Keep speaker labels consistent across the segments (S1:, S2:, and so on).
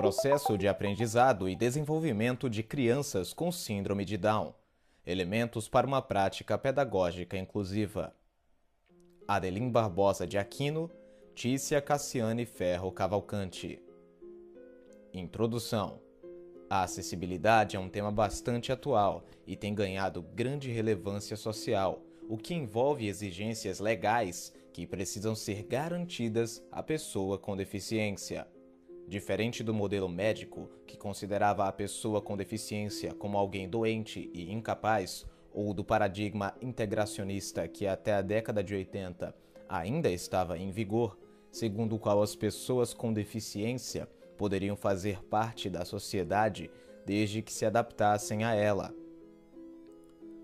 S1: Processo de aprendizado e desenvolvimento de crianças com síndrome de Down. Elementos para uma prática pedagógica inclusiva. Adelim Barbosa de Aquino, Tícia Cassiane Ferro Cavalcante. Introdução. A acessibilidade é um tema bastante atual e tem ganhado grande relevância social, o que envolve exigências legais que precisam ser garantidas à pessoa com deficiência. Diferente do modelo médico, que considerava a pessoa com deficiência como alguém doente e incapaz, ou do paradigma integracionista que até a década de 80 ainda estava em vigor, segundo o qual as pessoas com deficiência poderiam fazer parte da sociedade desde que se adaptassem a ela.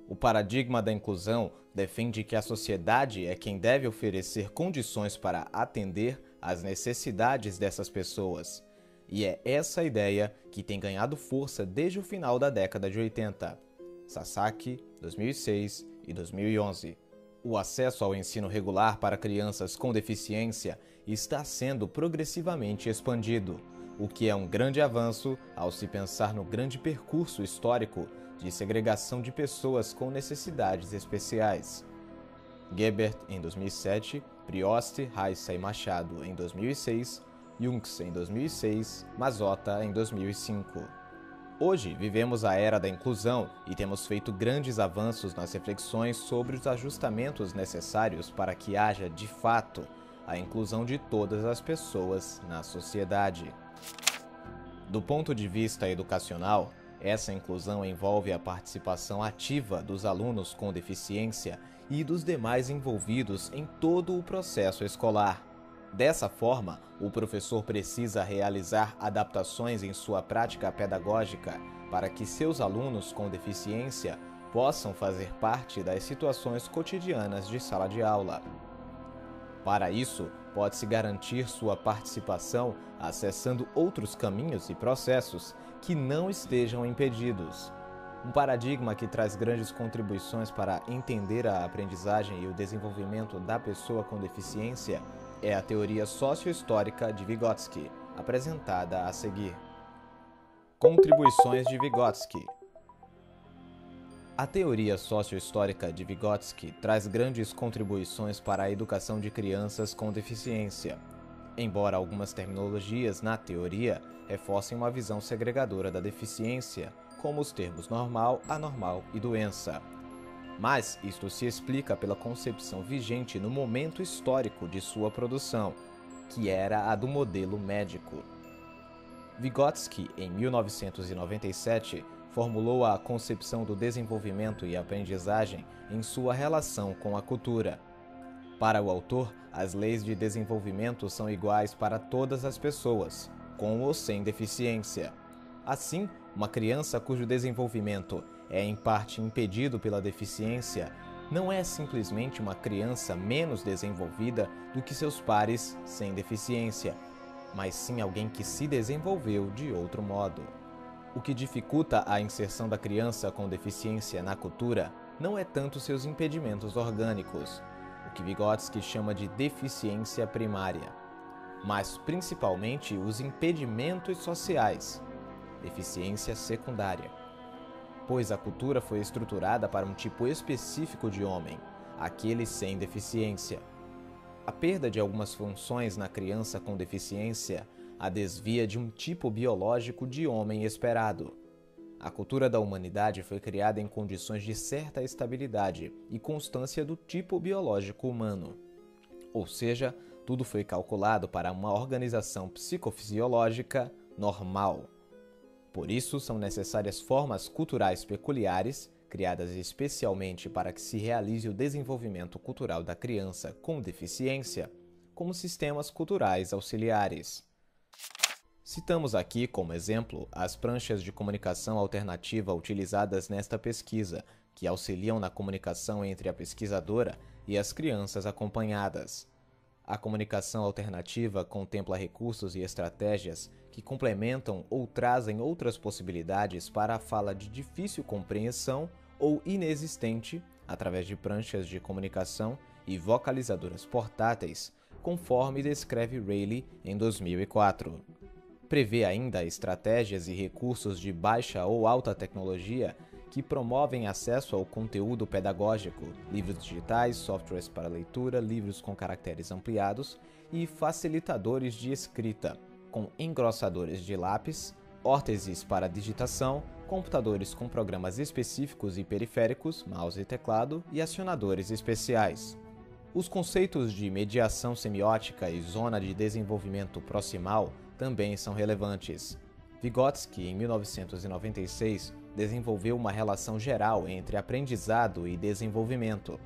S1: O paradigma da inclusão defende que a sociedade é quem deve oferecer condições para atender às necessidades dessas pessoas. E é essa ideia que tem ganhado força desde o final da década de 80. Sasaki, 2006 e 2011. O acesso ao ensino regular para crianças com deficiência está sendo progressivamente expandido, o que é um grande avanço ao se pensar no grande percurso histórico de segregação de pessoas com necessidades especiais. Gebert, em 2007, Prioste, Raissa e Machado, em 2006, Junks, em 2006, Mazzotta, em 2005. Hoje, vivemos a era da inclusão e temos feito grandes avanços nas reflexões sobre os ajustamentos necessários para que haja, de fato, a inclusão de todas as pessoas na sociedade. Do ponto de vista educacional, essa inclusão envolve a participação ativa dos alunos com deficiência e dos demais envolvidos em todo o processo escolar. Dessa forma, o professor precisa realizar adaptações em sua prática pedagógica para que seus alunos com deficiência possam fazer parte das situações cotidianas de sala de aula. Para isso, pode-se garantir sua participação acessando outros caminhos e processos que não estejam impedidos. Um paradigma que traz grandes contribuições para entender a aprendizagem e o desenvolvimento da pessoa com deficiência é a teoria sociohistórica de Vygotsky, apresentada a seguir. Contribuições de Vygotsky. A teoria sociohistórica de Vygotsky traz grandes contribuições para a educação de crianças com deficiência, embora algumas terminologias na teoria reforcem uma visão segregadora da deficiência, como os termos normal, anormal e doença. Mas isto se explica pela concepção vigente no momento histórico de sua produção, que era a do modelo médico. Vygotsky, em 1997, formulou a concepção do desenvolvimento e aprendizagem em sua relação com a cultura. Para o autor, as leis de desenvolvimento são iguais para todas as pessoas, com ou sem deficiência. Assim, uma criança cujo desenvolvimento é em parte impedido pela deficiência não é simplesmente uma criança menos desenvolvida do que seus pares sem deficiência, mas sim alguém que se desenvolveu de outro modo. O que dificulta a inserção da criança com deficiência na cultura não é tanto seus impedimentos orgânicos, o que Vygotsky chama de deficiência primária, mas principalmente os impedimentos sociais, deficiência secundária. Pois a cultura foi estruturada para um tipo específico de homem, aquele sem deficiência. A perda de algumas funções na criança com deficiência a desvia de um tipo biológico de homem esperado. A cultura da humanidade foi criada em condições de certa estabilidade e constância do tipo biológico humano. Ou seja, tudo foi calculado para uma organização psicofisiológica normal. Por isso, são necessárias formas culturais peculiares, criadas especialmente para que se realize o desenvolvimento cultural da criança com deficiência, como sistemas culturais auxiliares. Citamos aqui como exemplo as pranchas de comunicação alternativa utilizadas nesta pesquisa, que auxiliam na comunicação entre a pesquisadora e as crianças acompanhadas. A comunicação alternativa contempla recursos e estratégias que complementam ou trazem outras possibilidades para a fala de difícil compreensão ou inexistente através de pranchas de comunicação e vocalizadoras portáteis, conforme descreve Rayleigh em 2004. Prevê ainda estratégias e recursos de baixa ou alta tecnologia que promovem acesso ao conteúdo pedagógico, livros digitais, softwares para leitura, livros com caracteres ampliados e facilitadores de escrita, com engrossadores de lápis, órteses para digitação, computadores com programas específicos e periféricos, mouse e teclado, e acionadores especiais. Os conceitos de mediação semiótica e zona de desenvolvimento proximal também são relevantes. Vygotsky, em 1996, desenvolveu uma relação geral entre aprendizado e desenvolvimento.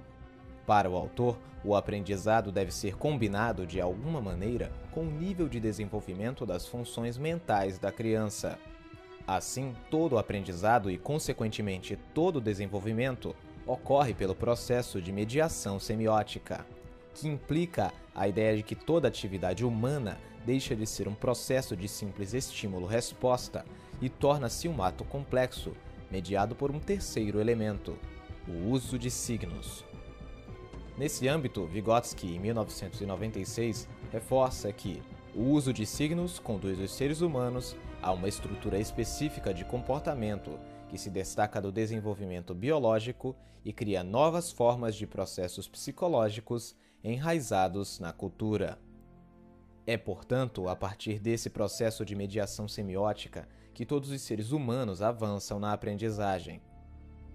S1: Para o autor, o aprendizado deve ser combinado de alguma maneira com o nível de desenvolvimento das funções mentais da criança. Assim, todo o aprendizado e, consequentemente, todo o desenvolvimento ocorre pelo processo de mediação semiótica, que implica a ideia de que toda atividade humana deixa de ser um processo de simples estímulo-resposta e torna-se um ato complexo, mediado por um terceiro elemento, o uso de signos. Nesse âmbito, Vygotsky, em 1996, reforça que o uso de signos conduz os seres humanos a uma estrutura específica de comportamento que se destaca do desenvolvimento biológico e cria novas formas de processos psicológicos enraizados na cultura. É, portanto, a partir desse processo de mediação semiótica que todos os seres humanos avançam na aprendizagem.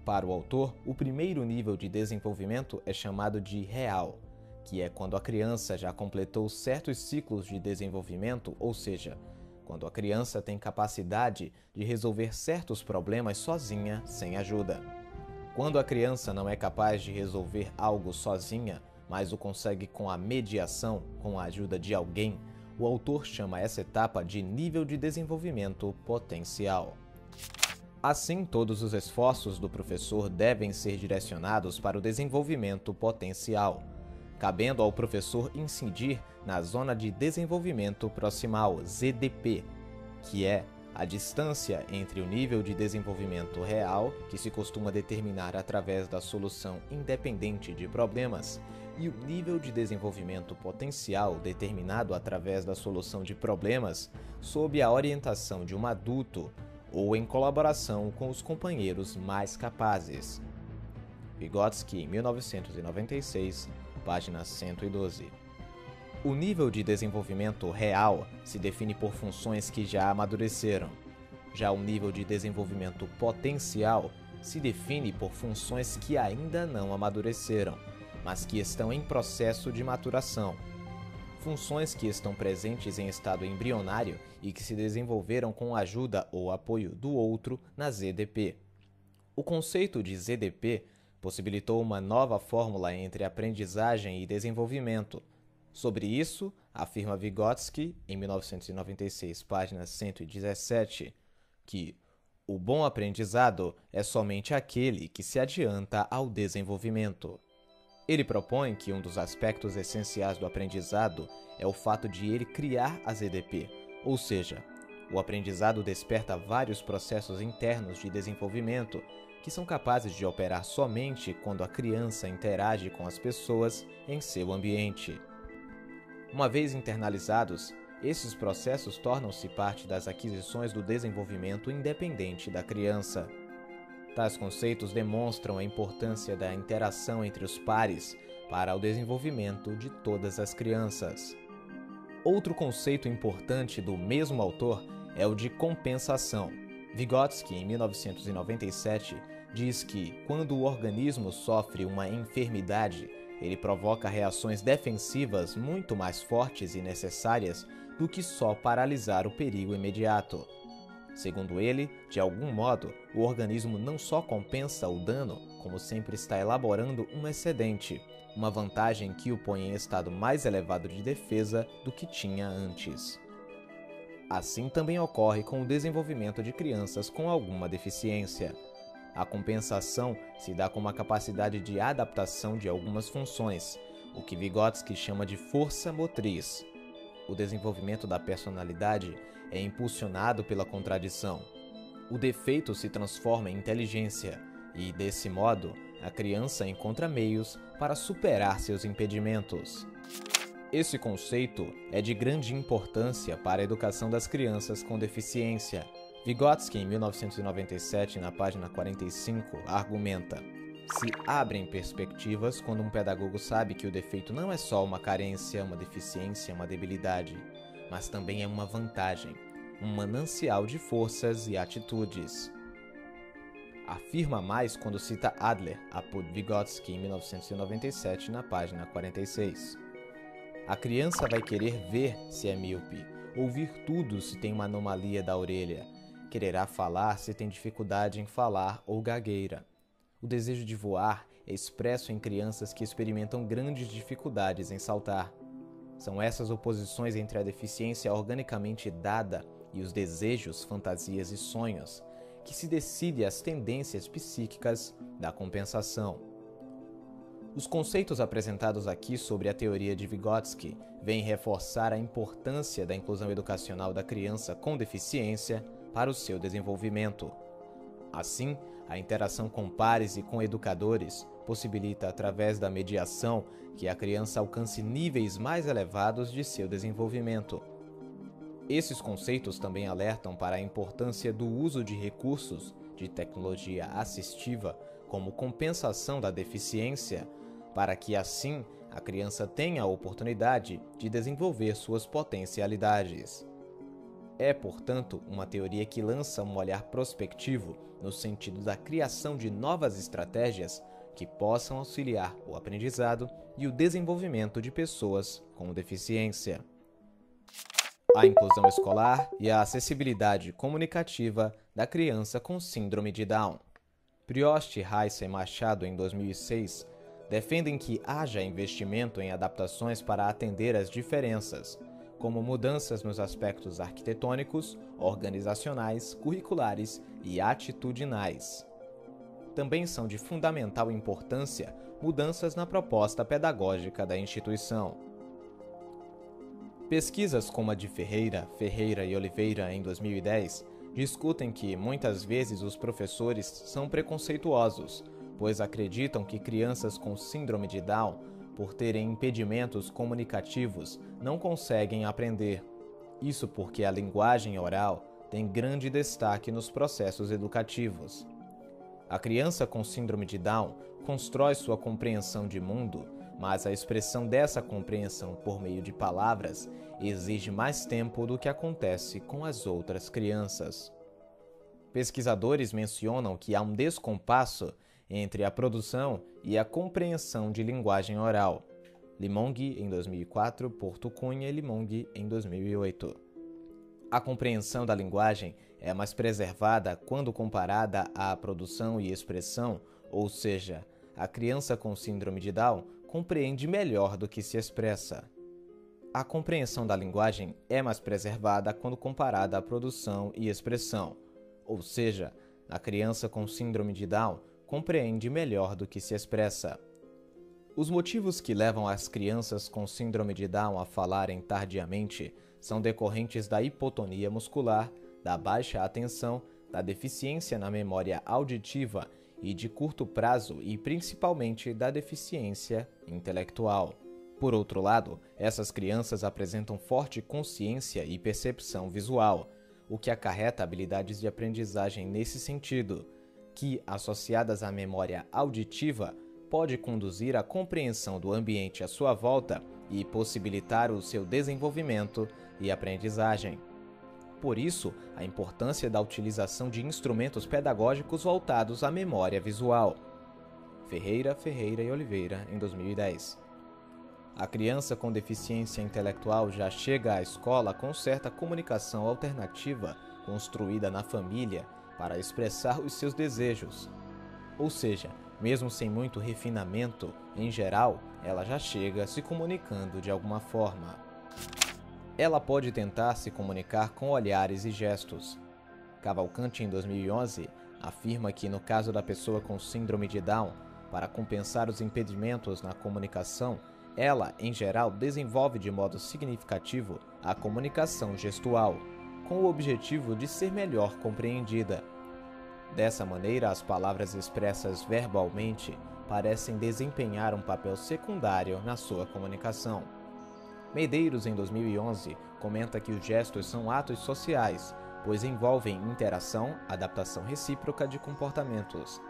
S1: Para o autor, o primeiro nível de desenvolvimento é chamado de real, que é quando a criança já completou certos ciclos de desenvolvimento, ou seja, quando a criança tem capacidade de resolver certos problemas sozinha, sem ajuda. Quando a criança não é capaz de resolver algo sozinha, mas o consegue com a mediação, com a ajuda de alguém, o autor chama essa etapa de nível de desenvolvimento potencial. Assim, todos os esforços do professor devem ser direcionados para o desenvolvimento potencial, cabendo ao professor incidir na zona de desenvolvimento proximal, ZDP, que é a distância entre o nível de desenvolvimento real, que se costuma determinar através da solução independente de problemas, e o nível de desenvolvimento potencial determinado através da solução de problemas sob a orientação de um adulto ou em colaboração com os companheiros mais capazes. Vygotsky, em 1996, página 112. O nível de desenvolvimento real se define por funções que já amadureceram. Já o nível de desenvolvimento potencial se define por funções que ainda não amadureceram, mas que estão em processo de maturação. Funções que estão presentes em estado embrionário e que se desenvolveram com a ajuda ou apoio do outro na ZDP. O conceito de ZDP possibilitou uma nova fórmula entre aprendizagem e desenvolvimento. Sobre isso, afirma Vygotsky, em 1996, página 117, que o bom aprendizado é somente aquele que se adianta ao desenvolvimento. Ele propõe que um dos aspectos essenciais do aprendizado é o fato de ele criar a ZDP, ou seja, o aprendizado desperta vários processos internos de desenvolvimento que são capazes de operar somente quando a criança interage com as pessoas em seu ambiente. Uma vez internalizados, esses processos tornam-se parte das aquisições do desenvolvimento independente da criança. Tais conceitos demonstram a importância da interação entre os pares para o desenvolvimento de todas as crianças. Outro conceito importante do mesmo autor é o de compensação. Vygotsky, em 1997, diz que, quando o organismo sofre uma enfermidade, ele provoca reações defensivas muito mais fortes e necessárias do que só paralisar o perigo imediato. Segundo ele, de algum modo, o organismo não só compensa o dano, como sempre está elaborando um excedente, uma vantagem que o põe em estado mais elevado de defesa do que tinha antes. Assim também ocorre com o desenvolvimento de crianças com alguma deficiência. A compensação se dá com uma capacidade de adaptação de algumas funções, o que Vygotsky chama de força motriz. O desenvolvimento da personalidade é impulsionado pela contradição. O defeito se transforma em inteligência e, desse modo, a criança encontra meios para superar seus impedimentos. Esse conceito é de grande importância para a educação das crianças com deficiência. Vygotsky, em 1997, na página 45, argumenta: se abrem perspectivas quando um pedagogo sabe que o defeito não é só uma carência, uma deficiência, uma debilidade, mas também é uma vantagem, um manancial de forças e atitudes. Afirma mais quando cita Adler, apud Vygotsky, em 1997, na página 46. A criança vai querer ver se é míope, ouvir tudo se tem uma anomalia da orelha, quererá falar se tem dificuldade em falar ou gagueira. O desejo de voar é expresso em crianças que experimentam grandes dificuldades em saltar. São essas oposições entre a deficiência organicamente dada e os desejos, fantasias e sonhos que se decide as tendências psíquicas da compensação. Os conceitos apresentados aqui sobre a teoria de Vygotsky vêm reforçar a importância da inclusão educacional da criança com deficiência para o seu desenvolvimento. Assim, a interação com pares e com educadores possibilita, através da mediação, que a criança alcance níveis mais elevados de seu desenvolvimento. Esses conceitos também alertam para a importância do uso de recursos de tecnologia assistiva como compensação da deficiência, para que, assim, a criança tenha a oportunidade de desenvolver suas potencialidades. É, portanto, uma teoria que lança um olhar prospectivo no sentido da criação de novas estratégias que possam auxiliar o aprendizado e o desenvolvimento de pessoas com deficiência. A inclusão escolar e a acessibilidade comunicativa da criança com síndrome de Down. Prioste, Reissa e Machado, em 2006, defendem que haja investimento em adaptações para atender às diferenças, como mudanças nos aspectos arquitetônicos, organizacionais, curriculares e atitudinais. Também são de fundamental importância mudanças na proposta pedagógica da instituição. Pesquisas como a de Ferreira e Oliveira, em 2010, discutem que, muitas vezes, os professores são preconceituosos, pois acreditam que crianças com síndrome de Down, por terem impedimentos comunicativos, não conseguem aprender. Isso porque a linguagem oral tem grande destaque nos processos educativos. A criança com síndrome de Down constrói sua compreensão de mundo, mas a expressão dessa compreensão por meio de palavras exige mais tempo do que acontece com as outras crianças. Pesquisadores mencionam que há um descompasso entre a produção e a compreensão de linguagem oral. Limong, em 2004, Porto Cunha e Limong, em 2008. A compreensão da linguagem é mais preservada quando comparada à produção e expressão, ou seja, a criança com síndrome de Down compreende melhor do que se expressa. A compreensão da linguagem é mais preservada quando comparada à produção e expressão, ou seja, a criança com síndrome de Down compreende melhor do que se expressa. Os motivos que levam as crianças com síndrome de Down a falarem tardiamente são decorrentes da hipotonia muscular, da baixa atenção, da deficiência na memória auditiva e de curto prazo e principalmente da deficiência intelectual. Por outro lado, essas crianças apresentam forte consciência e percepção visual, o que acarreta habilidades de aprendizagem nesse sentido, que, associadas à memória auditiva, pode conduzir à compreensão do ambiente à sua volta e possibilitar o seu desenvolvimento e aprendizagem. Por isso, a importância da utilização de instrumentos pedagógicos voltados à memória visual. Ferreira e Oliveira, em 2010. A criança com deficiência intelectual já chega à escola com certa comunicação alternativa construída na família para expressar os seus desejos. Ou seja, mesmo sem muito refinamento, em geral, ela já chega se comunicando de alguma forma. Ela pode tentar se comunicar com olhares e gestos. Cavalcante, em 2011, afirma que, no caso da pessoa com síndrome de Down, para compensar os impedimentos na comunicação, ela, em geral, desenvolve de modo significativo a comunicação gestual, com o objetivo de ser melhor compreendida. Dessa maneira, as palavras expressas verbalmente parecem desempenhar um papel secundário na sua comunicação. Medeiros, em 2011, comenta que os gestos são atos sociais, pois envolvem interação, adaptação recíproca de comportamentos.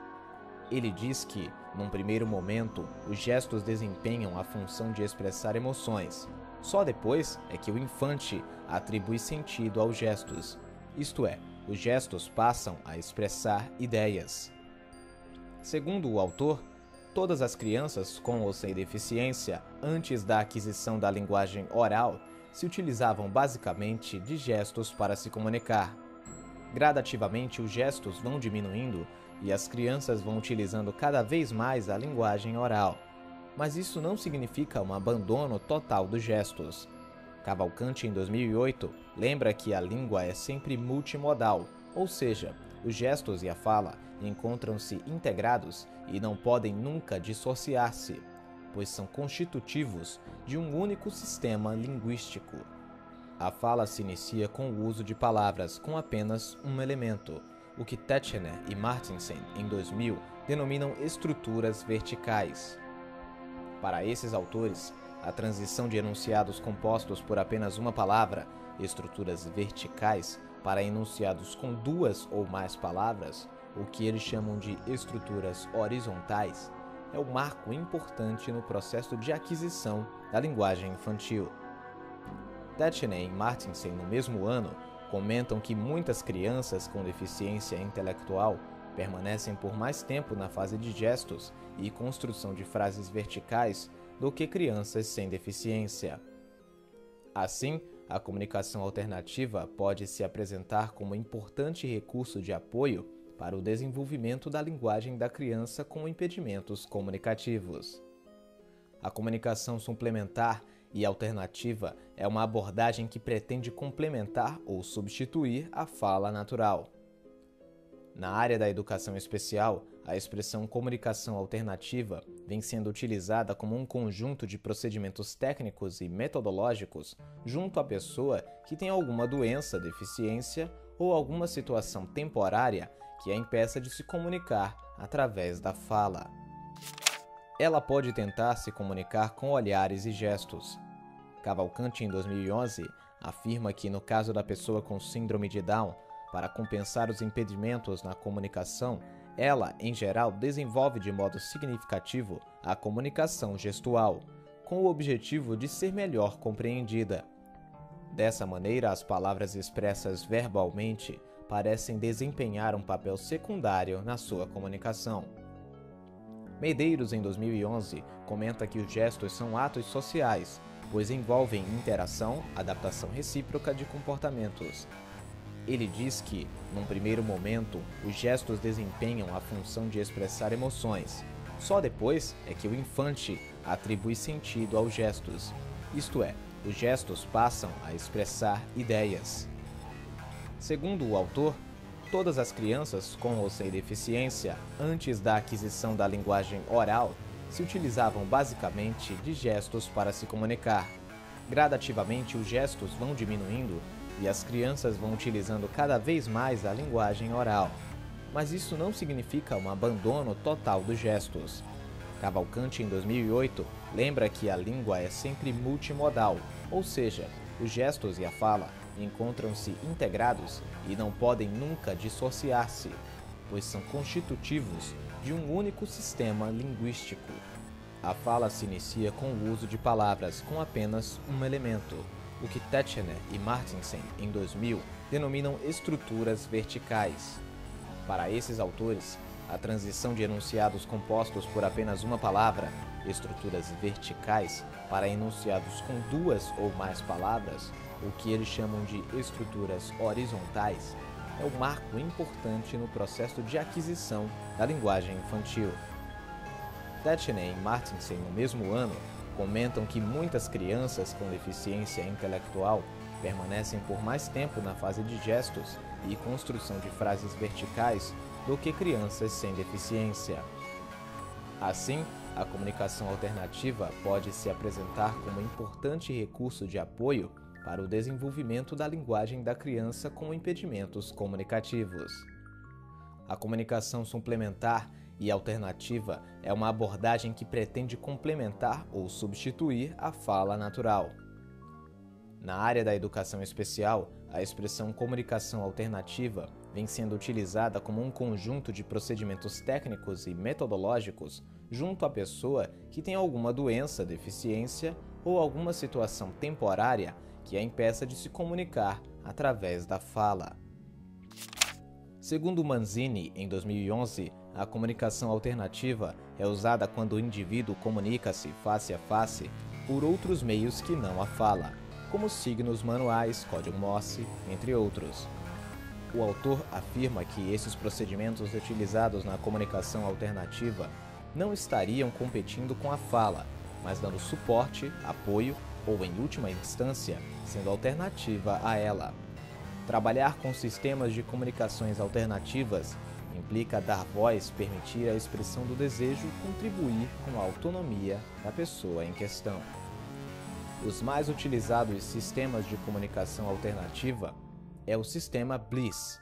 S1: Ele diz que, num primeiro momento, os gestos desempenham a função de expressar emoções. Só depois é que o infante atribui sentido aos gestos, isto é, os gestos passam a expressar ideias. Segundo o autor, todas as crianças com ou sem deficiência, antes da aquisição da linguagem oral, se utilizavam basicamente de gestos para se comunicar. Gradativamente, os gestos vão diminuindo e as crianças vão utilizando cada vez mais a linguagem oral. Mas isso não significa um abandono total dos gestos. Cavalcante, em 2008, lembra que a língua é sempre multimodal, ou seja, os gestos e a fala encontram-se integrados e não podem nunca dissociar-se, pois são constitutivos de um único sistema linguístico. A fala se inicia com o uso de palavras com apenas um elemento, o que Teixeira e Martinsen, em 2000, denominam estruturas verticais. Para esses autores, a transição de enunciados compostos por apenas uma palavra, estruturas verticais, para enunciados com duas ou mais palavras, o que eles chamam de estruturas horizontais, é um marco importante no processo de aquisição da linguagem infantil. Teixeira e Martinsen, no mesmo ano, comentam que muitas crianças com deficiência intelectual permanecem por mais tempo na fase de gestos e construção de frases verticais do que crianças sem deficiência. Assim, a comunicação alternativa pode se apresentar como importante recurso de apoio para o desenvolvimento da linguagem da criança com impedimentos comunicativos. A comunicação suplementar e alternativa é uma abordagem que pretende complementar ou substituir a fala natural. Na área da educação especial, a expressão comunicação alternativa vem sendo utilizada como um conjunto de procedimentos técnicos e metodológicos junto à pessoa que tem alguma doença, deficiência ou alguma situação temporária que a impeça de se comunicar através da fala. Ela pode tentar se comunicar com olhares e gestos. Cavalcante, em 2011, afirma que, no caso da pessoa com síndrome de Down, para compensar os impedimentos na comunicação, ela, em geral, desenvolve de modo significativo a comunicação gestual, com o objetivo de ser melhor compreendida. Dessa maneira, as palavras expressas verbalmente parecem desempenhar um papel secundário na sua comunicação. Medeiros, em 2011, comenta que os gestos são atos sociais, pois envolvem interação, adaptação recíproca de comportamentos. Ele diz que, num primeiro momento, os gestos desempenham a função de expressar emoções. Só depois é que o infante atribui sentido aos gestos, isto é, os gestos passam a expressar ideias. Segundo o autor, todas as crianças com ou sem deficiência, antes da aquisição da linguagem oral, se utilizavam basicamente de gestos para se comunicar. Gradativamente, os gestos vão diminuindo e as crianças vão utilizando cada vez mais a linguagem oral. Mas isso não significa um abandono total dos gestos. Cavalcante, em 2008, lembra que a língua é sempre multimodal, ou seja, os gestos e a fala encontram-se integrados e não podem nunca dissociar-se, pois são constitutivos de um único sistema linguístico. A fala se inicia com o uso de palavras com apenas um elemento, o que Teixeira e Martinsen, em 2000, denominam estruturas verticais. Para esses autores, a transição de enunciados compostos por apenas uma palavra, estruturas verticais, para enunciados com duas ou mais palavras, o que eles chamam de estruturas horizontais, é um marco importante no processo de aquisição da linguagem infantil. Teixeira e Martinsen, no mesmo ano, comentam que muitas crianças com deficiência intelectual permanecem por mais tempo na fase de gestos e construção de frases verticais do que crianças sem deficiência. Assim, a comunicação alternativa pode se apresentar como importante recurso de apoio para o desenvolvimento da linguagem da criança com impedimentos comunicativos. A comunicação suplementar e alternativa é uma abordagem que pretende complementar ou substituir a fala natural. Na área da educação especial, a expressão comunicação alternativa vem sendo utilizada como um conjunto de procedimentos técnicos e metodológicos junto à pessoa que tem alguma doença, deficiência ou alguma situação temporária que a impeça de se comunicar através da fala. Segundo Manzini, em 2011, a comunicação alternativa é usada quando o indivíduo comunica-se face a face por outros meios que não a fala, como signos manuais, código Morse, entre outros. O autor afirma que esses procedimentos utilizados na comunicação alternativa não estariam competindo com a fala, mas dando suporte, apoio ou, em última instância, sendo alternativa a ela. Trabalhar com sistemas de comunicações alternativas implica dar voz, permitir a expressão do desejo, contribuir com a autonomia da pessoa em questão. Os mais utilizados sistemas de comunicação alternativa é o sistema BLISS,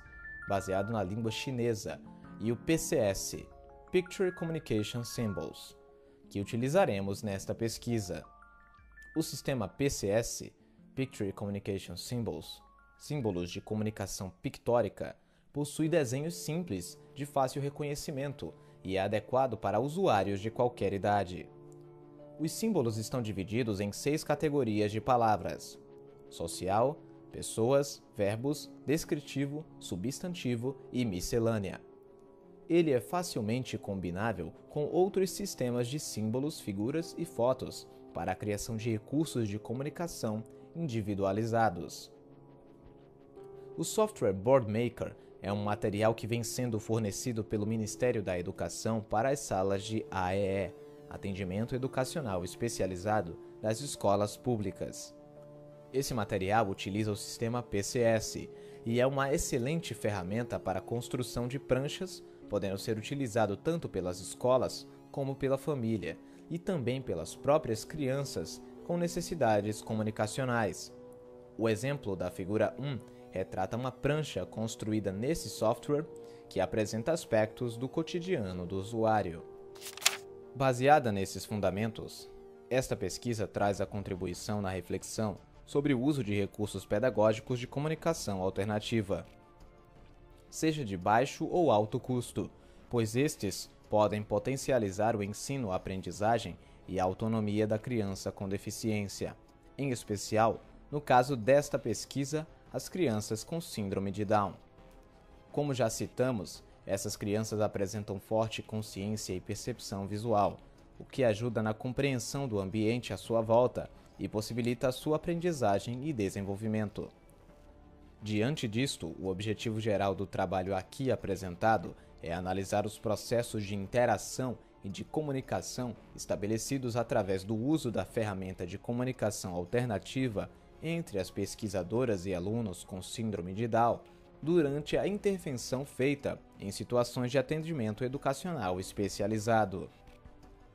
S1: baseado na língua chinesa, e o PCS, Picture Communication Symbols, que utilizaremos nesta pesquisa. O sistema PCS, Picture Communication Symbols, símbolos de comunicação pictórica, possui desenhos simples, de fácil reconhecimento e é adequado para usuários de qualquer idade. Os símbolos estão divididos em 6 categorias de palavras: social, pessoas, verbos, descritivo, substantivo e miscelânea. Ele é facilmente combinável com outros sistemas de símbolos, figuras e fotos para a criação de recursos de comunicação individualizados. O software Boardmaker é um material que vem sendo fornecido pelo Ministério da Educação para as salas de AEE, Atendimento Educacional Especializado, das escolas públicas. Esse material utiliza o sistema PCS e é uma excelente ferramenta para a construção de pranchas, podendo ser utilizado tanto pelas escolas como pela família e também pelas próprias crianças com necessidades comunicacionais. O exemplo da figura 1 retrata uma prancha construída nesse software que apresenta aspectos do cotidiano do usuário. Baseada nesses fundamentos, esta pesquisa traz a contribuição na reflexão sobre o uso de recursos pedagógicos de comunicação alternativa, seja de baixo ou alto custo, pois estes podem potencializar o ensino, a aprendizagem e a autonomia da criança com deficiência, em especial, no caso desta pesquisa, as crianças com síndrome de Down. Como já citamos, essas crianças apresentam forte consciência e percepção visual, o que ajuda na compreensão do ambiente à sua volta e possibilita a sua aprendizagem e desenvolvimento. Diante disto, o objetivo geral do trabalho aqui apresentado é analisar os processos de interação e de comunicação estabelecidos através do uso da ferramenta de comunicação alternativa entre as pesquisadoras e alunos com síndrome de Down durante a intervenção feita em situações de atendimento educacional especializado.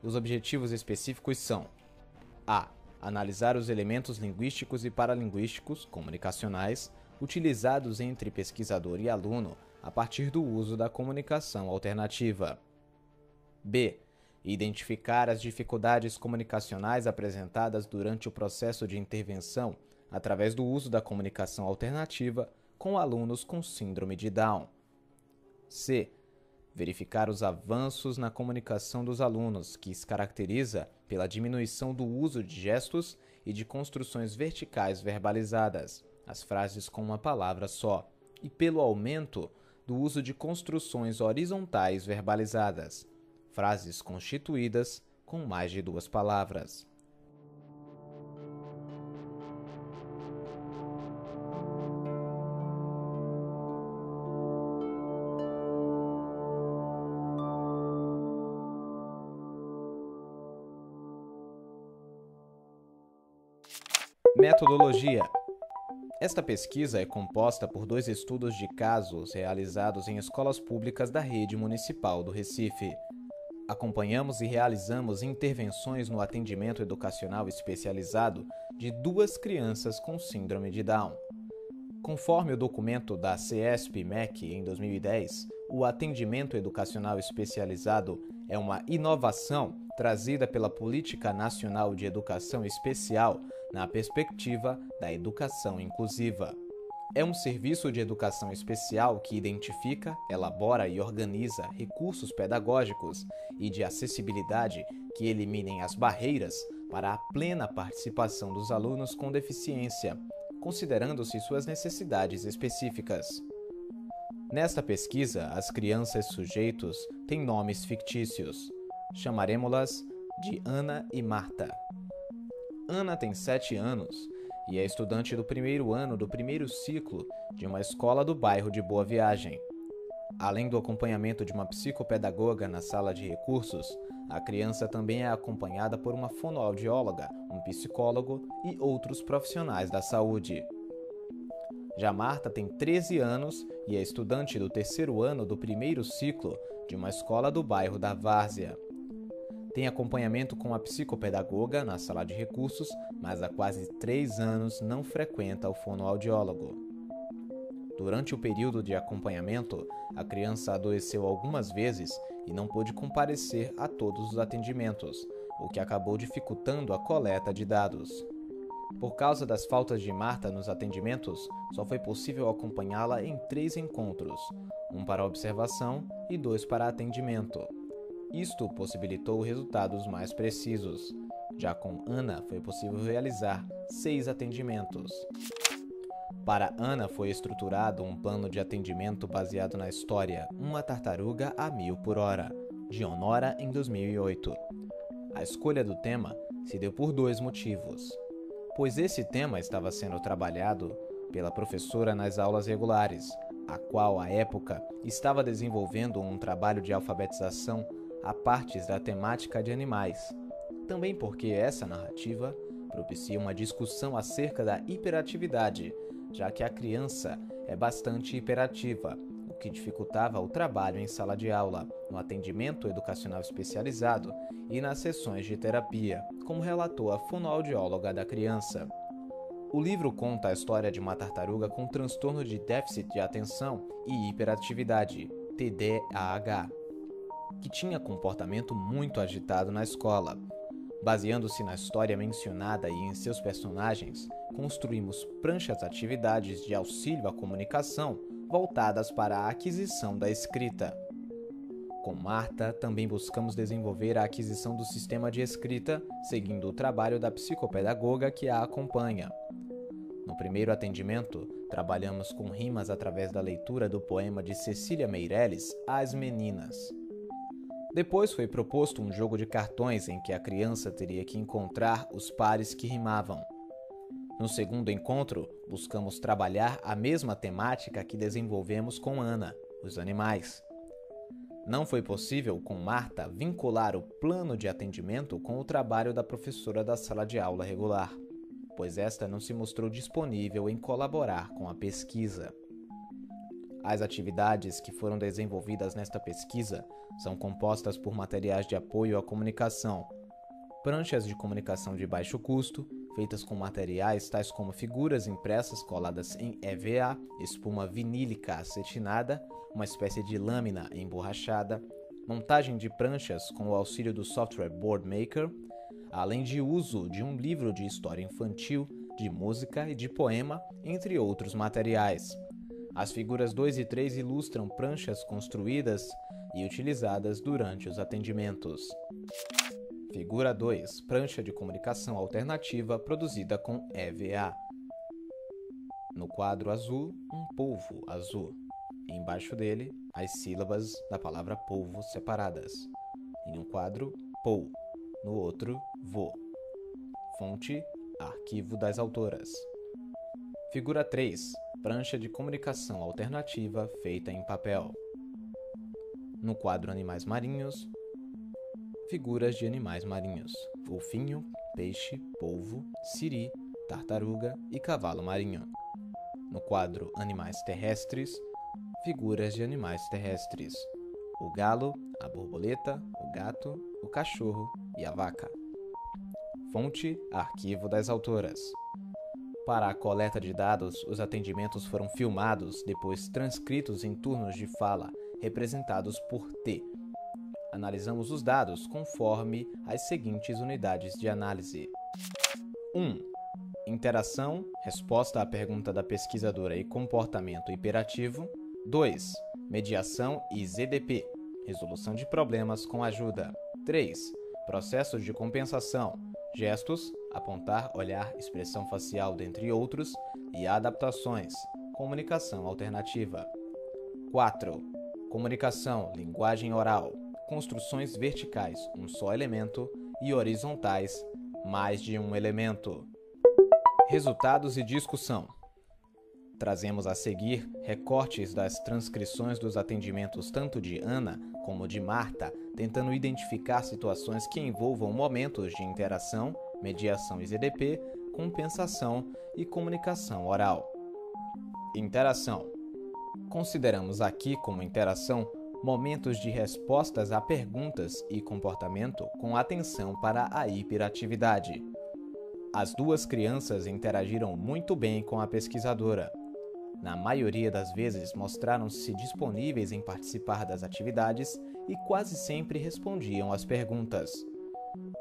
S1: Os objetivos específicos são: a. Analisar os elementos linguísticos e paralinguísticos comunicacionais utilizados entre pesquisador e aluno a partir do uso da comunicação alternativa. B. Identificar as dificuldades comunicacionais apresentadas durante o processo de intervenção através do uso da comunicação alternativa com alunos com síndrome de Down. C. Verificar os avanços na comunicação dos alunos, que se caracteriza pela diminuição do uso de gestos e de construções verticais verbalizadas, as frases com uma palavra só, e pelo aumento do uso de construções horizontais verbalizadas, frases constituídas com mais de 2 palavras. Metodologia. Esta pesquisa é composta por 2 estudos de casos realizados em escolas públicas da rede municipal do Recife. Acompanhamos e realizamos intervenções no atendimento educacional especializado de 2 crianças com síndrome de Down. Conforme o documento da CESP-MEC em 2010, o atendimento educacional especializado é uma inovação trazida pela Política Nacional de Educação Especial na perspectiva da educação inclusiva. É um serviço de educação especial que identifica, elabora e organiza recursos pedagógicos e de acessibilidade que eliminem as barreiras para a plena participação dos alunos com deficiência, considerando-se suas necessidades específicas. Nesta pesquisa, as crianças sujeitos têm nomes fictícios. Chamaremos-las de Ana e Marta. Ana tem 7 anos e é estudante do primeiro ano do primeiro ciclo de uma escola do bairro de Boa Viagem. Além do acompanhamento de uma psicopedagoga na sala de recursos, a criança também é acompanhada por uma fonoaudióloga, um psicólogo e outros profissionais da saúde. Já Marta tem 13 anos e é estudante do terceiro ano do primeiro ciclo de uma escola do bairro da Várzea. Tem acompanhamento com a psicopedagoga na sala de recursos, mas há quase 3 anos não frequenta o fonoaudiólogo. Durante o período de acompanhamento, a criança adoeceu algumas vezes e não pôde comparecer a todos os atendimentos, o que acabou dificultando a coleta de dados. Por causa das faltas de Marta nos atendimentos, só foi possível acompanhá-la em 3 encontros, um para observação e 2 para atendimento. Isto possibilitou resultados mais precisos. Já com Ana, foi possível realizar 6 atendimentos. Para Ana foi estruturado um plano de atendimento baseado na história Uma Tartaruga a 1000 por hora, de Honora em 2008. A escolha do tema se deu por 2 motivos. Pois esse tema estava sendo trabalhado pela professora nas aulas regulares, a qual, à época, estava desenvolvendo um trabalho de alfabetização a partes da temática de animais. Também porque essa narrativa propicia uma discussão acerca da hiperatividade, já que a criança é bastante hiperativa, o que dificultava o trabalho em sala de aula, no atendimento educacional especializado e nas sessões de terapia, como relatou a fonoaudióloga da criança. O livro conta a história de uma tartaruga com transtorno de déficit de atenção e hiperatividade, TDAH, que tinha comportamento muito agitado na escola. Baseando-se na história mencionada e em seus personagens, construímos pranchas atividades de auxílio à comunicação voltadas para a aquisição da escrita. Com Marta, também buscamos desenvolver a aquisição do sistema de escrita, seguindo o trabalho da psicopedagoga que a acompanha. No primeiro atendimento, trabalhamos com rimas através da leitura do poema de Cecília Meirelles, As Meninas. Depois foi proposto um jogo de cartões em que a criança teria que encontrar os pares que rimavam. No segundo encontro, buscamos trabalhar a mesma temática que desenvolvemos com Ana, os animais. Não foi possível, com Marta, vincular o plano de atendimento com o trabalho da professora da sala de aula regular, pois esta não se mostrou disponível em colaborar com a pesquisa. As atividades que foram desenvolvidas nesta pesquisa são compostas por materiais de apoio à comunicação, pranchas de comunicação de baixo custo, feitas com materiais tais como figuras impressas coladas em EVA, espuma vinílica acetinada, uma espécie de lâmina emborrachada, montagem de pranchas com o auxílio do software Boardmaker, além de uso de um livro de história infantil, de música e de poema, entre outros materiais. As figuras 2 e 3 ilustram pranchas construídas e utilizadas durante os atendimentos. Figura 2. Prancha de comunicação alternativa produzida com EVA. No quadro azul, um polvo azul. Embaixo dele, as sílabas da palavra polvo separadas. Em um quadro, POU. No outro, VO. Fonte, arquivo das autoras. Figura 3. Prancha de comunicação alternativa feita em papel. No quadro Animais Marinhos, figuras de animais marinhos: golfinho, peixe, polvo, siri, tartaruga e cavalo marinho. No quadro Animais Terrestres, figuras de animais terrestres: o galo, a borboleta, o gato, o cachorro e a vaca. Fonte, arquivo das autoras. Para a coleta de dados, os atendimentos foram filmados, depois transcritos em turnos de fala, representados por T. Analisamos os dados conforme as seguintes unidades de análise. 1. Interação, resposta à pergunta da pesquisadora e comportamento hiperativo. 2. Mediação e ZDP, resolução de problemas com ajuda. 3. Processos de compensação, gestos, apontar, olhar, expressão facial, dentre outros, e adaptações, comunicação alternativa. 4. Comunicação, linguagem oral, construções verticais, um só elemento, e horizontais, mais de um elemento. Resultados e discussão. Trazemos a seguir recortes das transcrições dos atendimentos tanto de Ana como de Marta, tentando identificar situações que envolvam momentos de interação, mediação e ZDP, compensação e comunicação oral. Interação. Consideramos aqui como interação momentos de respostas a perguntas e comportamento com atenção para a hiperatividade. As duas crianças interagiram muito bem com a pesquisadora. Na maioria das vezes, mostraram-se disponíveis em participar das atividades e quase sempre respondiam às perguntas.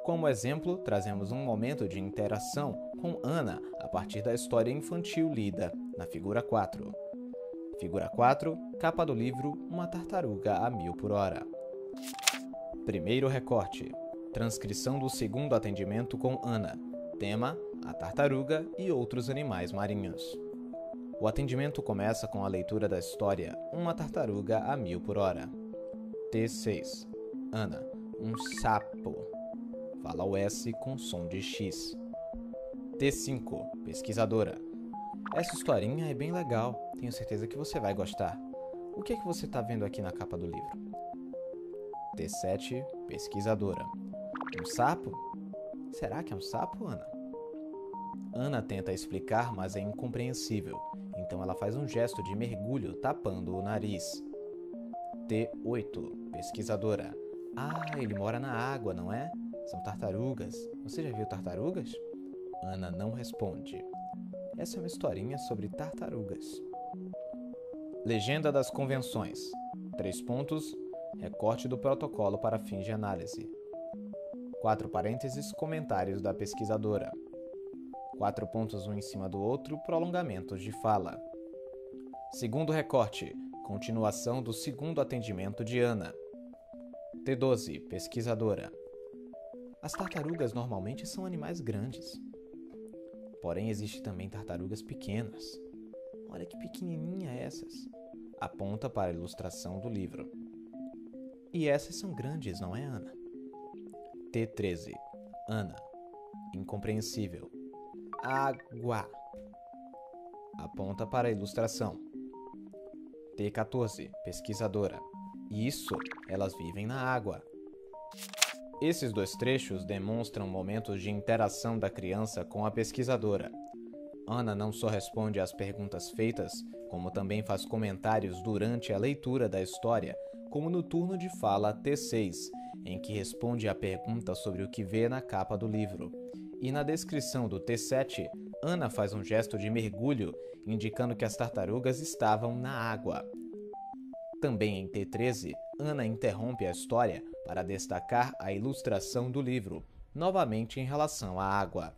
S1: Como exemplo, trazemos um momento de interação com Ana a partir da história infantil lida na figura 4. Figura 4, capa do livro Uma Tartaruga a 1000 por hora. Primeiro recorte. Transcrição do segundo atendimento com Ana. Tema: a tartaruga e outros animais marinhos. O atendimento começa com a leitura da história Uma Tartaruga a 1000 por hora. T6. Ana: um sapo. Fala o S com som de X. T5. Pesquisadora: essa historinha é bem legal, tenho certeza que você vai gostar. O que é que você está vendo aqui na capa do livro? T7. Pesquisadora: um sapo? Será que é um sapo, Ana? Ana tenta explicar, mas é incompreensível, então ela faz um gesto de mergulho tapando o nariz. T8. Pesquisadora: ah, ele mora na água, não é? São tartarugas. Você já viu tartarugas? Ana não responde. Essa é uma historinha sobre tartarugas. Legenda das convenções. 3 pontos. Recorte do protocolo para fins de análise. 4 parênteses. Comentários da pesquisadora. 4 pontos um em cima do outro. Prolongamentos de fala. Segundo recorte. Continuação do segundo atendimento de Ana. T12. Pesquisadora: as tartarugas normalmente são animais grandes. Porém, existem também tartarugas pequenas. Olha que pequenininha essas. Aponta para a ilustração do livro. E essas são grandes, não é, Ana? T13. Ana: incompreensível. Água. Aponta para a ilustração. T14. Pesquisadora: isso, elas vivem na água. Esses 2 trechos demonstram momentos de interação da criança com a pesquisadora. Ana não só responde às perguntas feitas, como também faz comentários durante a leitura da história, como no turno de fala T6, em que responde à pergunta sobre o que vê na capa do livro. E na descrição do T7, Ana faz um gesto de mergulho, indicando que as tartarugas estavam na água. Também em T13, Ana interrompe a história para destacar a ilustração do livro, novamente em relação à água.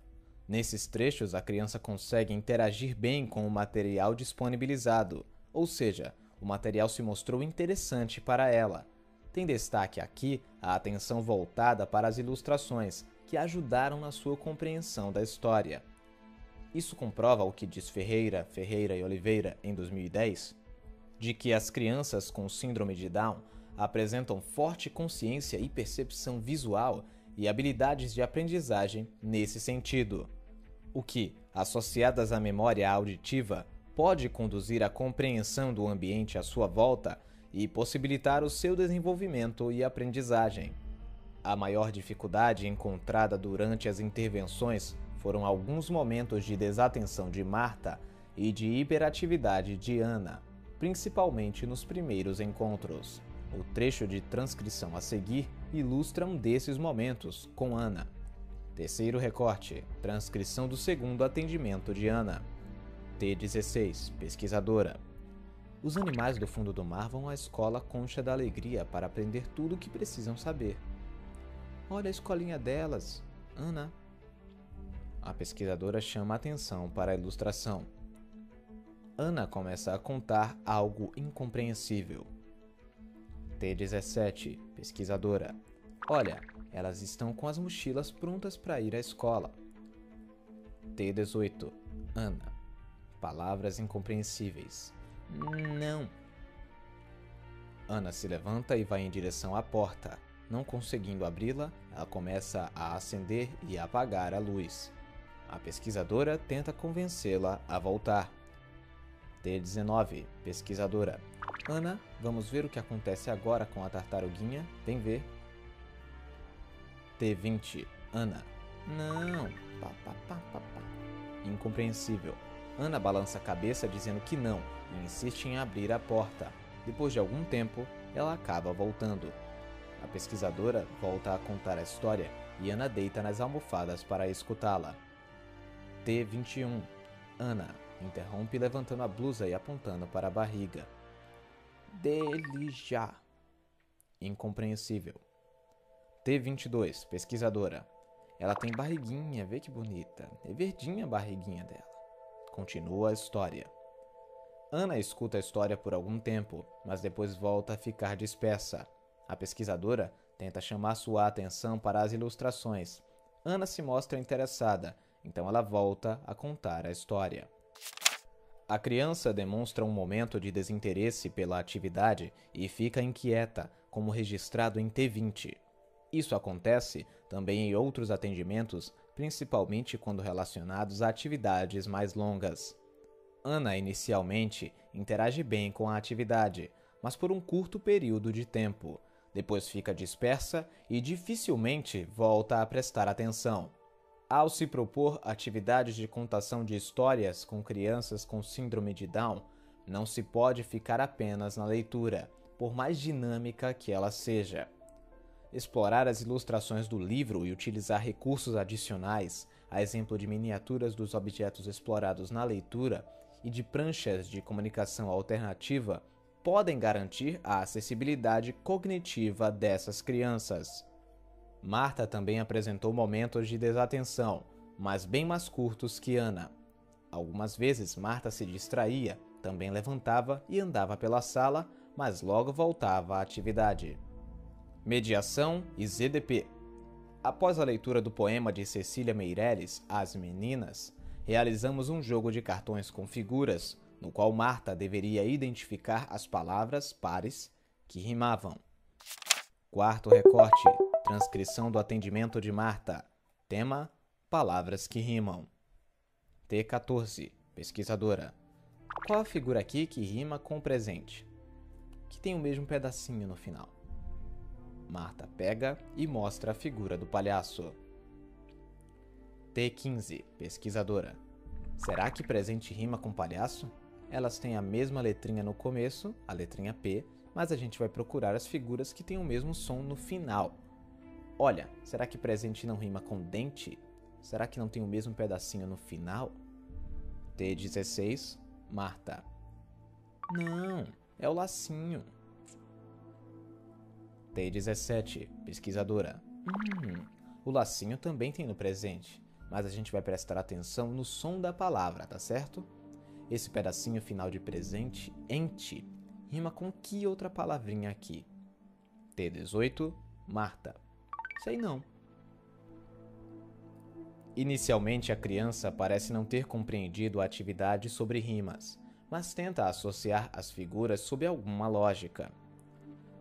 S1: Nesses trechos, a criança consegue interagir bem com o material disponibilizado, ou seja, o material se mostrou interessante para ela. Tem destaque aqui a atenção voltada para as ilustrações, que ajudaram na sua compreensão da história. Isso comprova o que diz Ferreira e Oliveira em 2010, de que as crianças com síndrome de Down apresentam forte consciência e percepção visual e habilidades de aprendizagem nesse sentido, o que, associadas à memória auditiva, pode conduzir à compreensão do ambiente à sua volta e possibilitar o seu desenvolvimento e aprendizagem. A maior dificuldade encontrada durante as intervenções foram alguns momentos de desatenção de Marta e de hiperatividade de Ana, principalmente nos primeiros encontros. O trecho de transcrição a seguir ilustra um desses momentos, com Ana. Terceiro recorte, transcrição do segundo atendimento de Ana. T16, pesquisadora: os animais do fundo do mar vão à escola Concha da Alegria para aprender tudo o que precisam saber. Olha a escolinha delas, Ana. A pesquisadora chama atenção para a ilustração. Ana começa a contar algo incompreensível. T17, pesquisadora. Olha, elas estão com as mochilas prontas para ir à escola. T18, Ana. Palavras incompreensíveis. Não. Ana se levanta e vai em direção à porta. Não conseguindo abri-la, ela começa a acender e apagar a luz. A pesquisadora tenta convencê-la a voltar. T19, pesquisadora. Ana, vamos ver o que acontece agora com a tartaruguinha? Vem ver. T20, Ana. Não. Pá, pá, pá, pá, pá. Incompreensível. Ana balança a cabeça dizendo que não e insiste em abrir a porta. Depois de algum tempo, ela acaba voltando. A pesquisadora volta a contar a história e Ana deita nas almofadas para escutá-la. T21, Ana interrompe levantando a blusa e apontando para a barriga. Dele já. Incompreensível. T22, pesquisadora. Ela tem barriguinha, vê que bonita. É verdinha a barriguinha dela. Continua a história. Ana escuta a história por algum tempo, mas depois volta a ficar dispersa. A pesquisadora tenta chamar sua atenção para as ilustrações. Ana se mostra interessada, então ela volta a contar a história. A criança demonstra um momento de desinteresse pela atividade e fica inquieta, como registrado em T20. Isso acontece também em outros atendimentos, principalmente quando relacionados a atividades mais longas. Ana inicialmente interage bem com a atividade, mas por um curto período de tempo. Depois fica dispersa e dificilmente volta a prestar atenção. Ao se propor atividades de contação de histórias com crianças com síndrome de Down, não se pode ficar apenas na leitura, por mais dinâmica que ela seja. Explorar as ilustrações do livro e utilizar recursos adicionais, a exemplo de miniaturas dos objetos explorados na leitura e de pranchas de comunicação alternativa, podem garantir a acessibilidade cognitiva dessas crianças. Marta também apresentou momentos de desatenção, mas bem mais curtos que Ana. Algumas vezes Marta se distraía, também levantava e andava pela sala, mas logo voltava à atividade. Mediação e ZDP. Após a leitura do poema de Cecília Meirelles, As Meninas, realizamos um jogo de cartões com figuras, no qual Marta deveria identificar as palavras pares que rimavam. Quarto recorte. Transcrição do atendimento de Marta. Tema: palavras que rimam. T14, pesquisadora. Qual a figura aqui que rima com o presente? Que tem o mesmo pedacinho no final. Marta pega e mostra a figura do palhaço. T15, pesquisadora. Será que presente rima com palhaço? Elas têm a mesma letrinha no começo, a letrinha P, mas a gente vai procurar as figuras que têm o mesmo som no final. Olha, será que presente não rima com dente? Será que não tem o mesmo pedacinho no final? T16, Marta. Não, é o lacinho. T17, pesquisadora. O lacinho também tem no presente, mas a gente vai prestar atenção no som da palavra, tá certo? Esse pedacinho final de presente, ente, rima com que outra palavrinha aqui? T18, Marta. Sei não. Inicialmente, a criança parece não ter compreendido a atividade sobre rimas, mas tenta associar as figuras sob alguma lógica.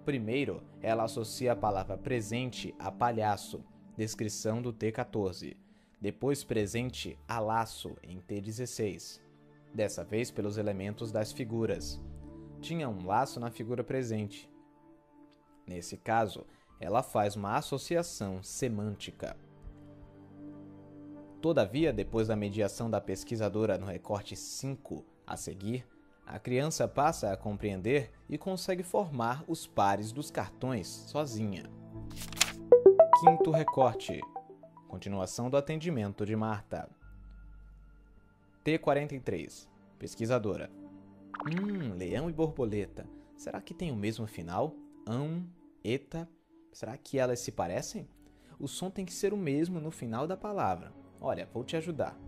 S1: Primeiro, ela associa a palavra presente a palhaço, descrição do T14. Depois presente a laço, em T16. Dessa vez pelos elementos das figuras. Tinha um laço na figura presente. Nesse caso, ela faz uma associação semântica. Todavia, depois da mediação da pesquisadora no recorte 5 a seguir, a criança passa a compreender e consegue formar os pares dos cartões sozinha. Quinto recorte. Continuação do atendimento de Marta. T43. Pesquisadora. Leão e borboleta. Será que tem o mesmo final? Eta. Será que elas se parecem? O som tem que ser o mesmo no final da palavra. Olha, vou te ajudar.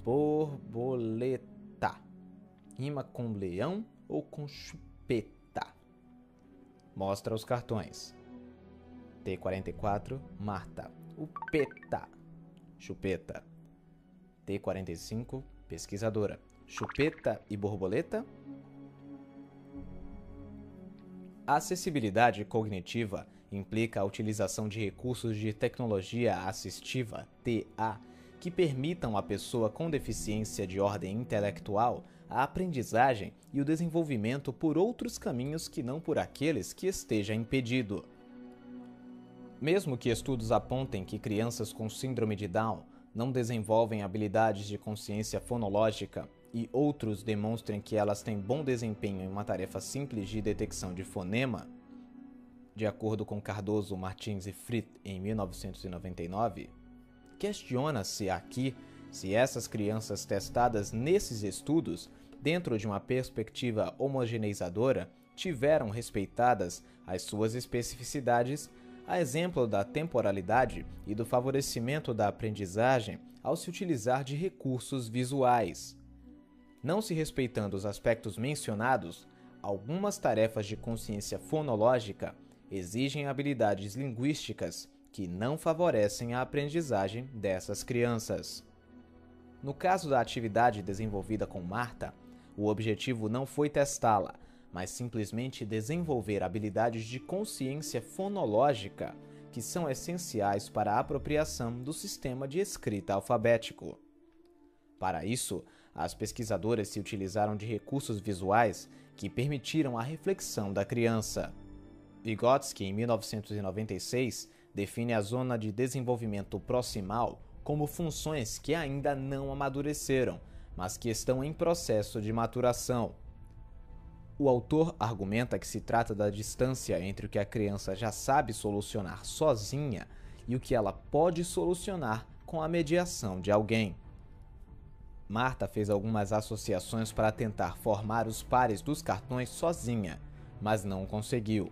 S1: Borboleta. Rima com leão ou com chupeta? Mostra os cartões. T44, Marta. Upeta. Chupeta. T45, pesquisadora. Chupeta e borboleta? A acessibilidade cognitiva implica a utilização de recursos de tecnologia assistiva, TA, que permitam à pessoa com deficiência de ordem intelectual a aprendizagem e o desenvolvimento por outros caminhos que não por aqueles que esteja impedido. Mesmo que estudos apontem que crianças com síndrome de Down não desenvolvem habilidades de consciência fonológica e outros demonstrem que elas têm bom desempenho em uma tarefa simples de detecção de fonema, de acordo com Cardoso, Martins e Fritt em 1999, questiona-se aqui se essas crianças testadas nesses estudos, dentro de uma perspectiva homogeneizadora, tiveram respeitadas as suas especificidades, a exemplo da temporalidade e do favorecimento da aprendizagem ao se utilizar de recursos visuais. Não se respeitando os aspectos mencionados, algumas tarefas de consciência fonológica exigem habilidades linguísticas que não favorecem a aprendizagem dessas crianças. No caso da atividade desenvolvida com Marta, o objetivo não foi testá-la, mas simplesmente desenvolver habilidades de consciência fonológica que são essenciais para a apropriação do sistema de escrita alfabético. Para isso, as pesquisadoras se utilizaram de recursos visuais que permitiram a reflexão da criança. Vygotsky, em 1996, define a zona de desenvolvimento proximal como funções que ainda não amadureceram, mas que estão em processo de maturação. O autor argumenta que se trata da distância entre o que a criança já sabe solucionar sozinha e o que ela pode solucionar com a mediação de alguém. Marta fez algumas associações para tentar formar os pares dos cartões sozinha, mas não conseguiu.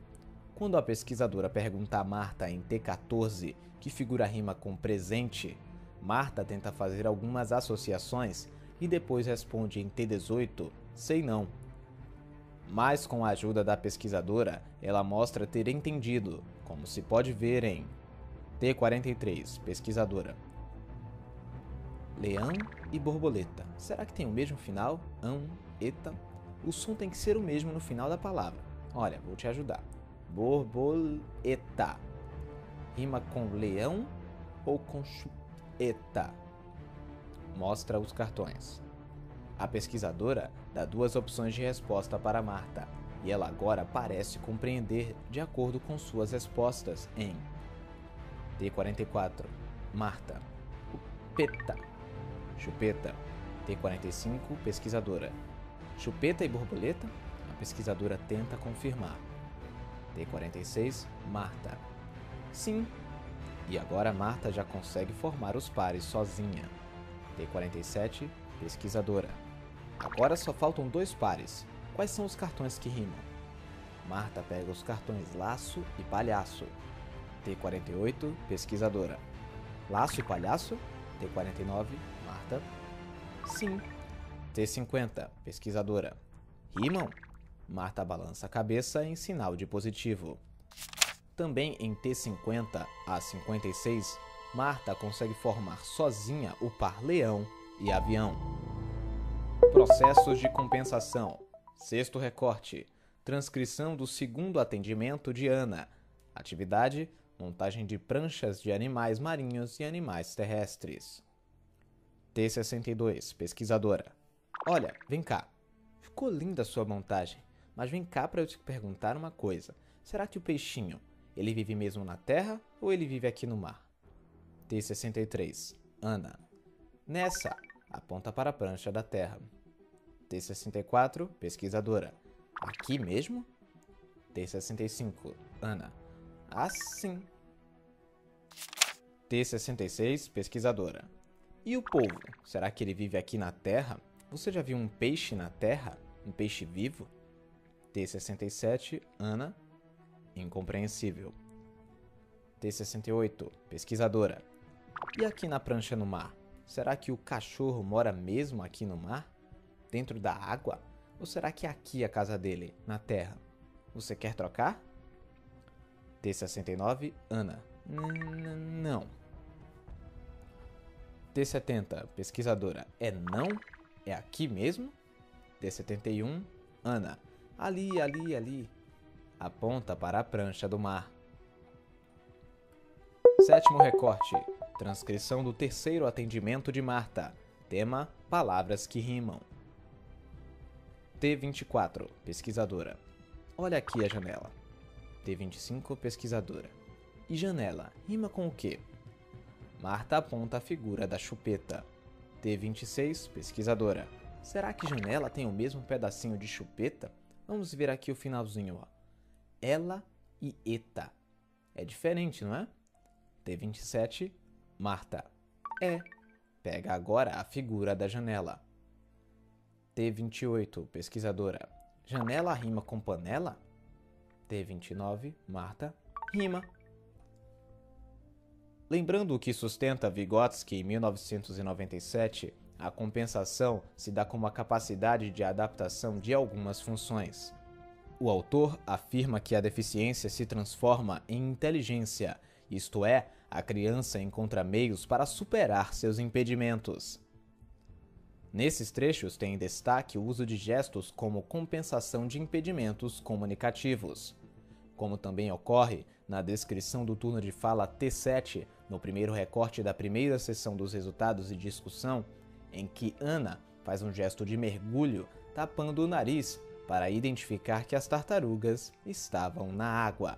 S1: Quando a pesquisadora pergunta a Marta em T14, que figura rima com presente, Marta tenta fazer algumas associações e depois responde em T18, sei não. Mas com a ajuda da pesquisadora, ela mostra ter entendido, como se pode ver em T43, pesquisadora. Leão e borboleta. Será que tem o mesmo final? Eta. O som tem que ser o mesmo no final da palavra. Olha, vou te ajudar. Borboleta. Rima com leão ou com chupeta? Mostra os cartões. A pesquisadora dá duas opções de resposta para Marta, e ela agora parece compreender de acordo com suas respostas em T44, Marta, upeta, chupeta, T45, pesquisadora. Chupeta e borboleta? A pesquisadora tenta confirmar. T46, Marta. Sim. E agora Marta já consegue formar os pares sozinha. T47, pesquisadora. Agora só faltam dois pares. Quais são os cartões que rimam? Marta pega os cartões laço e palhaço. T48, pesquisadora. Laço e palhaço? T49, Marta. Sim. T50, pesquisadora. Rimam? Marta balança a cabeça em sinal de positivo. Também em T50 a 56, Marta consegue formar sozinha o par leão e avião. Processos de compensação. Sexto recorte. Transcrição do segundo atendimento de Ana. Atividade: montagem de pranchas de animais marinhos e animais terrestres. T62, pesquisadora. Olha, vem cá. Ficou linda a sua montagem, mas vem cá para eu te perguntar uma coisa. Será que o peixinho, ele vive mesmo na terra ou ele vive aqui no mar? T63, Ana. Nessa, aponta para a prancha da terra. T64, pesquisadora. Aqui mesmo? T65, Ana. Assim. T66, pesquisadora. E o polvo? Será que ele vive aqui na terra? Você já viu um peixe na terra? Um peixe vivo? T67, Ana. Incompreensível. T68, pesquisadora. E aqui na prancha no mar? Será que o cachorro mora mesmo aqui no mar? Dentro da água? Ou será que é aqui a casa dele, na terra? Você quer trocar? T69, Ana. Não. T70, pesquisadora. É não? É aqui mesmo? T71, Ana. Ali. Aponta para a prancha do mar. Sétimo recorte. Transcrição do terceiro atendimento de Marta. Tema: palavras que rimam. T24, pesquisadora. Olha aqui a janela. T25, pesquisadora. E janela, rima com o quê? Marta aponta a figura da chupeta. T26, pesquisadora. Será que janela tem o mesmo pedacinho de chupeta? Vamos ver aqui o finalzinho, ó. Ela e eta. É diferente, não é? T27, Marta. É. Pega agora a figura da janela. T28, pesquisadora. Janela rima com panela? T29, Marta. Rima. Lembrando o que sustenta Vygotsky em 1997, a compensação se dá como a capacidade de adaptação de algumas funções. O autor afirma que a deficiência se transforma em inteligência, isto é, a criança encontra meios para superar seus impedimentos. Nesses trechos tem em destaque o uso de gestos como compensação de impedimentos comunicativos. Como também ocorre na descrição do turno de fala T7, no primeiro recorte da primeira sessão dos resultados de discussão, em que Ana faz um gesto de mergulho tapando o nariz para identificar que as tartarugas estavam na água.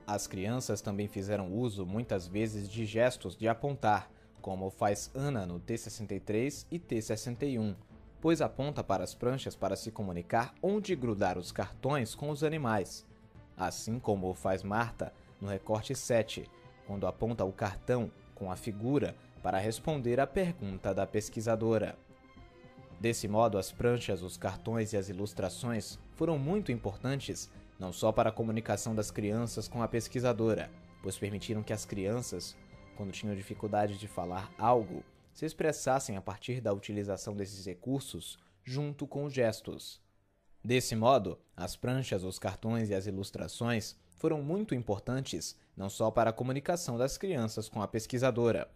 S1: As crianças também fizeram uso muitas vezes de gestos de apontar, como faz Ana no T63 e T61, pois aponta para as pranchas para se comunicar onde grudar os cartões com os animais, assim como faz Marta no recorte 7, quando aponta o cartão com a figura para responder à pergunta da pesquisadora. Desse modo, as pranchas, os cartões e as ilustrações foram muito importantes não só para a comunicação das crianças com a pesquisadora, pois permitiram que as crianças, quando tinham dificuldade de falar algo, se expressassem a partir da utilização desses recursos junto com os gestos. Desse modo, as pranchas, os cartões e as ilustrações foram muito importantes não só para a comunicação das crianças com a pesquisadora,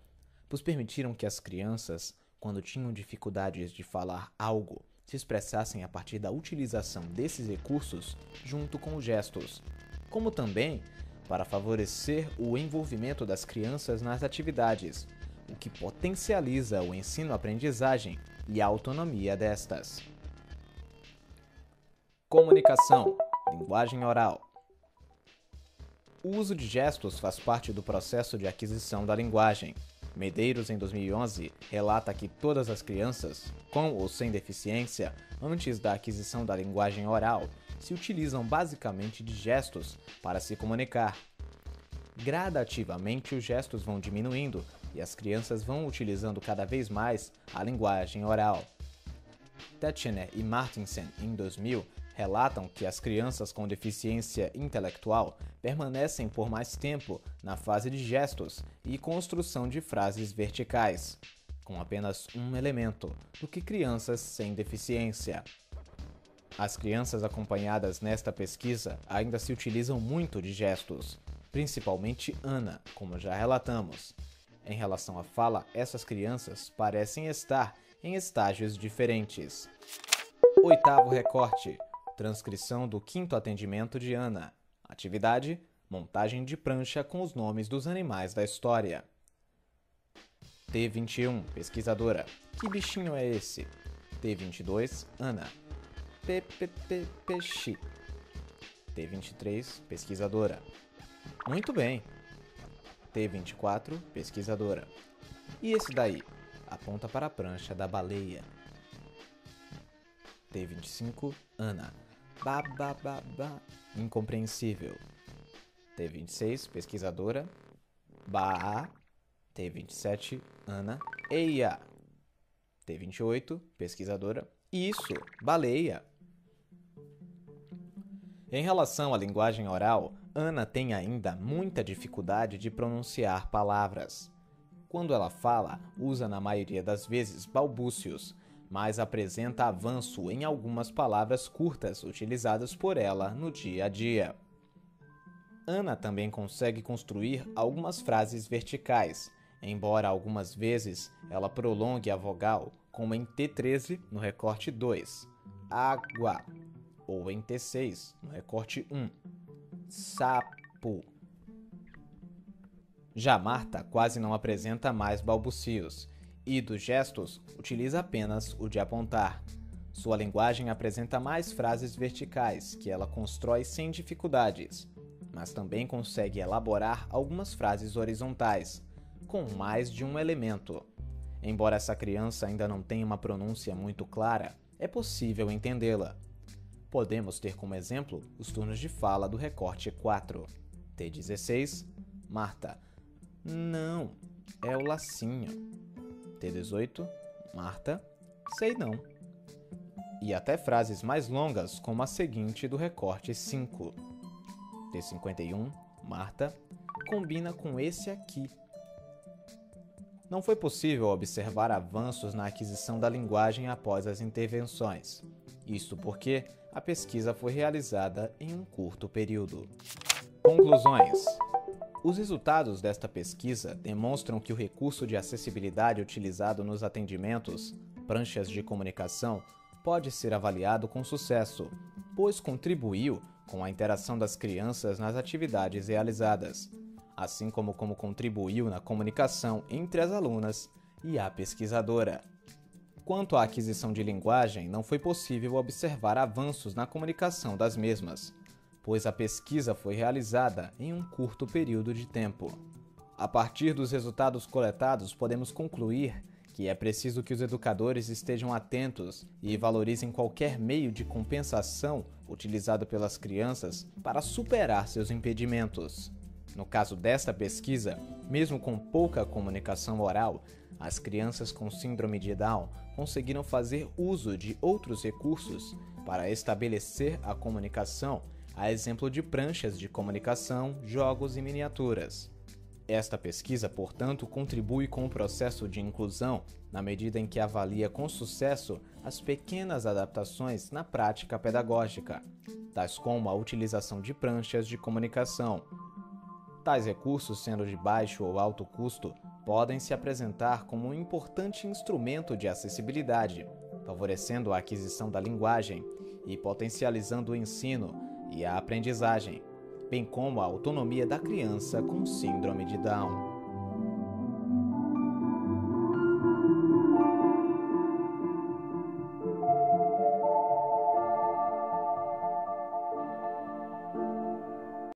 S1: pois permitiram que as crianças, quando tinham dificuldades de falar algo, se expressassem a partir da utilização desses recursos junto com os gestos, como também para favorecer o envolvimento das crianças nas atividades, o que potencializa o ensino-aprendizagem e a autonomia destas. Comunicação, linguagem oral. O uso de gestos faz parte do processo de aquisição da linguagem. Medeiros, em 2011, relata que todas as crianças, com ou sem deficiência, antes da aquisição da linguagem oral, se utilizam basicamente de gestos para se comunicar. Gradativamente, os gestos vão diminuindo e as crianças vão utilizando cada vez mais a linguagem oral. Tetchener e Martinsen, em 2000, relatam que as crianças com deficiência intelectual permanecem por mais tempo na fase de gestos e construção de frases verticais, com apenas um elemento, do que crianças sem deficiência. As crianças acompanhadas nesta pesquisa ainda se utilizam muito de gestos, principalmente Ana, como já relatamos. Em relação à fala, essas crianças parecem estar em estágios diferentes. Oitavo recorte. Transcrição do quinto atendimento de Ana. Atividade: montagem de prancha com os nomes dos animais da história. T21, pesquisadora. Que bichinho é esse? T22, Ana. Peixe. T23, pesquisadora. Muito bem. T24, pesquisadora. E esse daí? Aponta para a prancha da baleia. T25, Ana. Incompreensível. T26, pesquisadora. T27, Ana. Eia. T28, pesquisadora. Isso, baleia. Em relação à linguagem oral, Ana tem ainda muita dificuldade de pronunciar palavras. Quando ela fala, usa na maioria das vezes balbúcios, mas apresenta avanço em algumas palavras curtas utilizadas por ela no dia a dia. Ana também consegue construir algumas frases verticais, embora algumas vezes ela prolongue a vogal, como em T13 no recorte 2, água, ou em T6 no recorte 1, sapo. Já Marta quase não apresenta mais balbucios, e dos gestos utiliza apenas o de apontar. Sua linguagem apresenta mais frases verticais, que ela constrói sem dificuldades, mas também consegue elaborar algumas frases horizontais, com mais de um elemento. Embora essa criança ainda não tenha uma pronúncia muito clara, é possível entendê-la. Podemos ter como exemplo os turnos de fala do recorte 4. T16, Marta: não, é o lacinho. T18, Marta: sei não. E até frases mais longas, como a seguinte do recorte 5. T51, Marta: combina com esse aqui. Não foi possível observar avanços na aquisição da linguagem após as intervenções. Isto porque a pesquisa foi realizada em um curto período. Conclusões. Os resultados desta pesquisa demonstram que o recurso de acessibilidade utilizado nos atendimentos, pranchas de comunicação, pode ser avaliado com sucesso, pois contribuiu com a interação das crianças nas atividades realizadas, assim como contribuiu na comunicação entre as alunas e a pesquisadora. Quanto à aquisição de linguagem, não foi possível observar avanços na comunicação das mesmas, pois a pesquisa foi realizada em um curto período de tempo. A partir dos resultados coletados, podemos concluir que é preciso que os educadores estejam atentos e valorizem qualquer meio de compensação utilizado pelas crianças para superar seus impedimentos. No caso desta pesquisa, mesmo com pouca comunicação oral, as crianças com síndrome de Down conseguiram fazer uso de outros recursos para estabelecer a comunicação, a exemplo de pranchas de comunicação, jogos e miniaturas. Esta pesquisa, portanto, contribui com o processo de inclusão na medida em que avalia com sucesso as pequenas adaptações na prática pedagógica, tais como a utilização de pranchas de comunicação. Tais recursos, sendo de baixo ou alto custo, podem se apresentar como um importante instrumento de acessibilidade, favorecendo a aquisição da linguagem e potencializando o ensino e a aprendizagem, bem como a autonomia da criança com síndrome de Down.